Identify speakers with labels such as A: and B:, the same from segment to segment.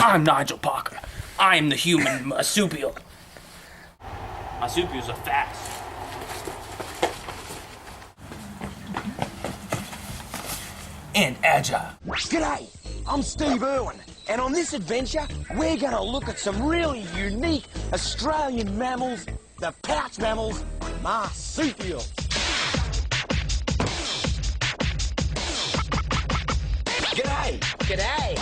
A: I'm Nigel Parker. I'm the human marsupial. Marsupials are fast. And agile.
B: G'day, I'm Steve Irwin, and on this adventure, we're gonna look at some really unique Australian mammals, the pouch mammals, marsupials. G'day! G'day!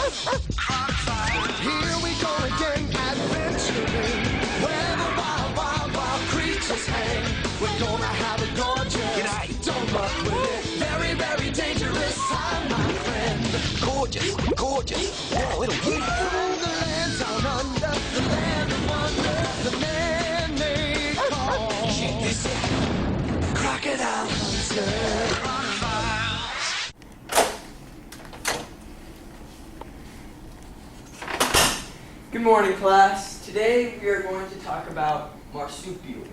C: Here we go again, adventuring, where the wild, wild, wild creatures hang. We're gonna have a gorgeous,
B: G'day.
C: don't muck with it, very, very dangerous time, my friend.
B: Gorgeous, gorgeous. What a little beauty.
C: The land down under, the land of wonder, the man they call
B: Check this out.
C: Crocodile Hunter.
D: Good morning, class. Today we are going to talk about marsupials.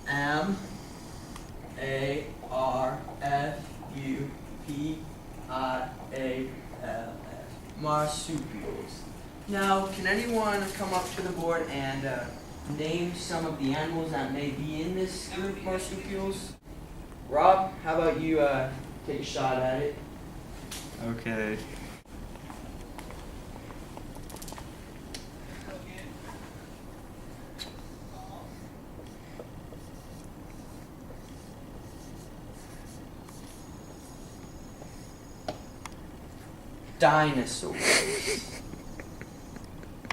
D: M-A-R-S-U-P-I-A-L-S. Marsupials. Now, can anyone come up to the board and name some of the animals that may be in this group, marsupials? Rob, how about you take a shot at it?
E: Okay.
D: Dinosaurs.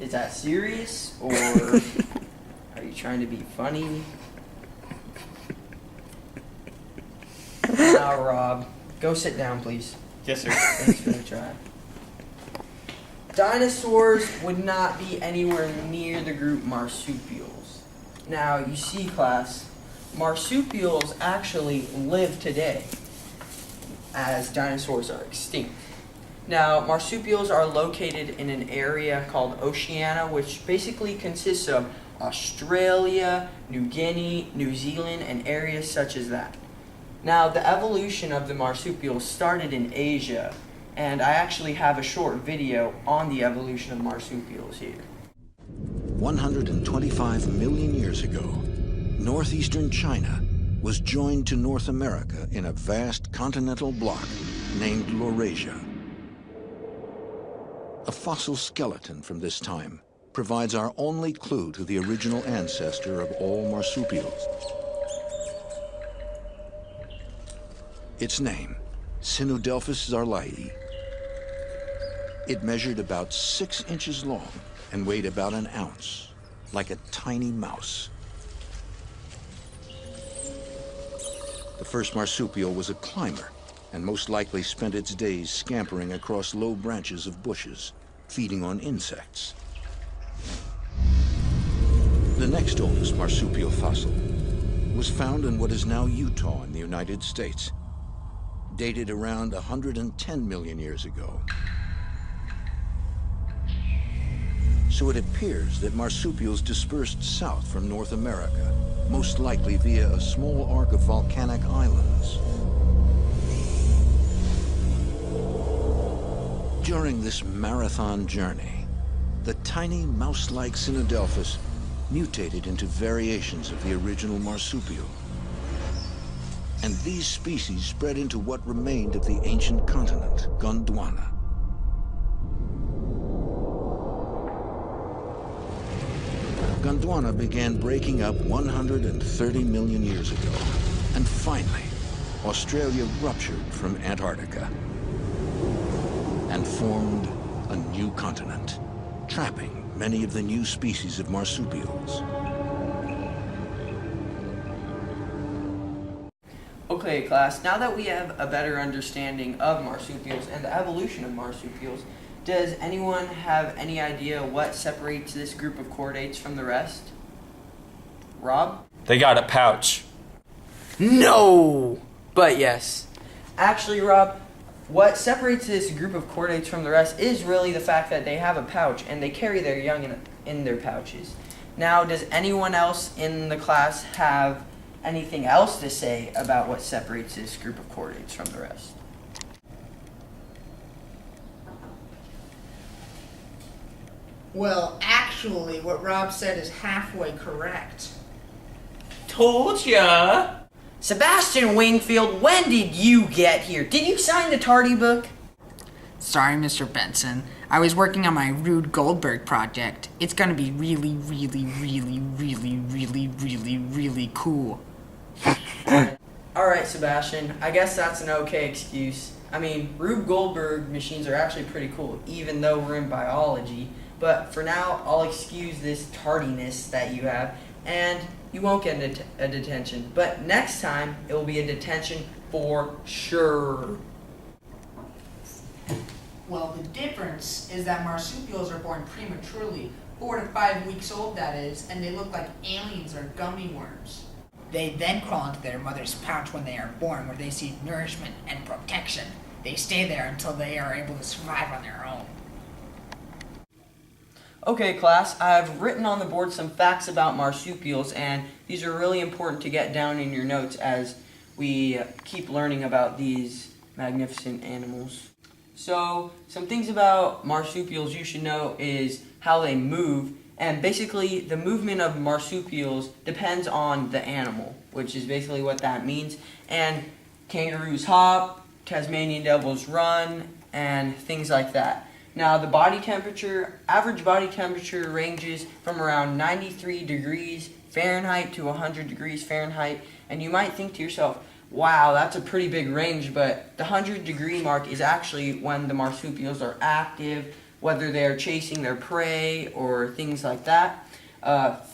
D: Is that serious, or are you trying to be funny? Now, Rob, go sit down, please.
E: Yes, sir.
D: Thanks for the try. Dinosaurs would not be anywhere near the group marsupials. Now, you see, class, marsupials actually live today, as dinosaurs are extinct. Now, marsupials are located in an area called Oceania, which basically consists of Australia, New Guinea, New Zealand, and areas such as that. Now, the evolution of the marsupials started in Asia, and I actually have a short video on the evolution of marsupials here.
F: 125 million years ago, northeastern China was joined to North America in a vast continental block named Laurasia. A fossil skeleton from this time provides our only clue to the original ancestor of all marsupials. Its name, Sinudelphus zarlai. It measured about 6 inches long and weighed about an ounce, like a tiny mouse. The first marsupial was a climber, and most likely spent its days scampering across low branches of bushes, feeding on insects. The next oldest marsupial fossil was found in what is now Utah in the United States, dated around 110 million years ago. So it appears that marsupials dispersed south from North America, most likely via a small arc of volcanic islands. During this marathon journey, the tiny mouse-like Sinudelphus mutated into variations of the original marsupial. And these species spread into what remained of the ancient continent, Gondwana. Gondwana began breaking up 130 million years ago. And finally, Australia ruptured from Antarctica and formed a new continent, trapping many of the new species of marsupials.
D: Okay, class, now that we have a better understanding of marsupials and the evolution of marsupials, does anyone have any idea what separates this group of chordates from the rest? Rob?
A: They got a pouch.
D: No! But yes. Actually, Rob, what separates this group of chordates from the rest is really the fact that they have a pouch and they carry their young in their pouches. Now, does anyone else in the class have anything else to say about what separates this group of chordates from the rest?
G: Well, actually, what Rob said is halfway correct.
A: Told ya.
D: Sebastian Wingfield, when did you get here? Did you sign the tardy book?
H: Sorry, Mr. Benson. I was working on my Rube Goldberg project. It's gonna be really, really, really, really, really, really, really cool.
D: Alright, Sebastian, I guess that's an okay excuse. I mean, Rube Goldberg machines are actually pretty cool, even though we're in biology. But for now, I'll excuse this tardiness that you have, and you won't get a detention. But next time, it will be a detention for sure.
G: Well, the difference is that marsupials are born prematurely, 4 to 5 weeks old that is, and they look like aliens or gummy worms.
H: They then crawl into their mother's pouch when they are born, where they seek nourishment and protection. They stay there until they are able to survive on their own.
D: Okay, class, I've written on the board some facts about marsupials, and these are really important to get down in your notes as we keep learning about these magnificent animals. So, some things about marsupials you should know is how they move, and basically the movement of marsupials depends on the animal, which is basically what that means. And kangaroos hop, Tasmanian devils run, and things like that. Now, the body temperature, average body temperature ranges from around 93 degrees Fahrenheit to 100 degrees Fahrenheit, and you might think to yourself, wow, that's a pretty big range, but the 100-degree mark is actually when the marsupials are active, whether they're chasing their prey or things like that.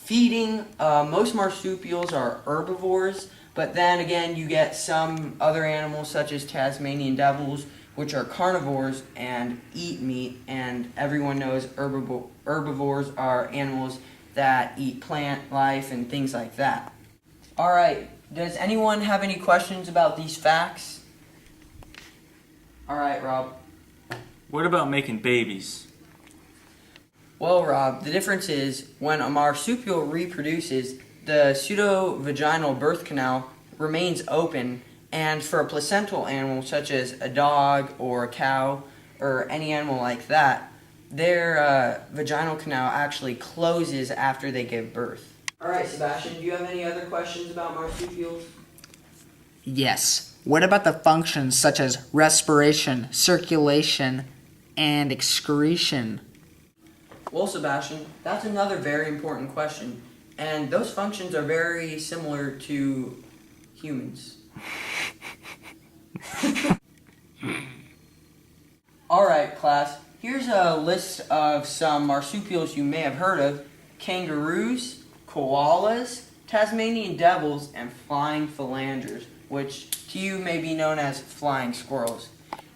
D: Feeding, most marsupials are herbivores, but then again you get some other animals such as Tasmanian devils, which are carnivores and eat meat, and everyone knows herbivores are animals that eat plant life and things like that. Alright, does anyone have any questions about these facts? Alright, Rob.
E: What about making babies?
D: Well, Rob, the difference is when a marsupial reproduces, the pseudovaginal birth canal remains open, and for a placental animal such as a dog or a cow or any animal like that, their vaginal canal actually closes after they give birth. Alright, Sebastian, do you have any other questions about marsupials?
H: Yes. What about the functions such as respiration, circulation, and excretion?
D: Well, Sebastian, that's another very important question, and those functions are very similar to humans. Alright, class, here's a list of some marsupials you may have heard of: kangaroos, koalas, Tasmanian devils, and flying philanders, which to you may be known as flying squirrels.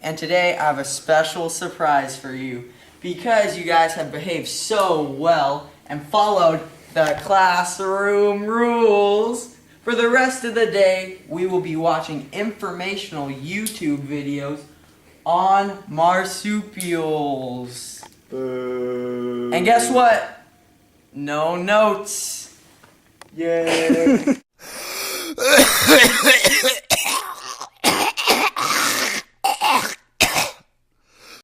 D: And today I have a special surprise for you, because you guys have behaved so well and followed the classroom rules. For the rest of the day, we will be watching informational YouTube videos on marsupials. And guess what? No notes. Yeah.